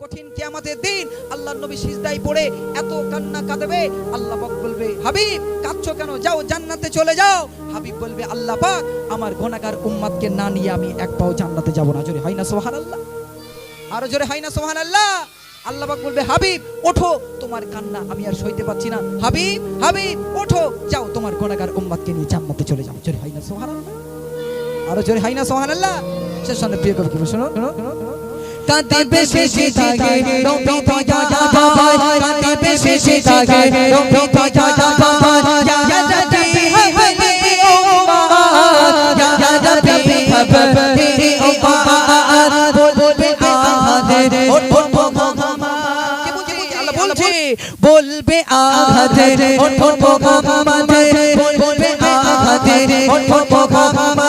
কঠিন কিয়ামতের দিন আল্লাহর নবী সিজদায় পড়ে এত কান্না কাঁদবে, আল্লাহ পাক বলবে হাবিব কাঁদছো কেন, যাও জান্নাতে চলে যাও। হাবিব বলবে আল্লাহ পাক আমার গুনাহগার উম্মতকে না নিয়ে আমি এক পাও জান্নাতে যাব না। জোরে হয় না সুবহানাল্লাহ, আরো জোরে হয় না সুবহানাল্লাহ। আল্লাহ পাক বলবে হাবিব ওঠো, তোমার কান্না আমি আর সইতে পারছি না। হাবিব হাবিব ওঠো, যাও তোমার গুনাহগার উম্মতকে নিয়ে জান্নাতে চলে যাও। জোরে হয় না সুবহানাল্লাহ, আরো জোরে হয় না সুবহানাল্লাহ। শেষ সন্ধ্যে প্রিয় কবি কি শোনো শোনো কাঁদিবে শেষে থাকে নবী দয়া যায়, কাঁদিবে শেষে থাকে নবী দয়া যায়। ইয়া নবী হাবিবি উম্মাহ, ইয়া নবী হাবিবি উম্মাহ, বলবে আহাদের ওঠো মোহাম্মদ। আল্লাহ বলছে বলবে আহাদের ওঠো মোহাম্মদ, বলবে আহাদের ওঠো মোহাম্মদ।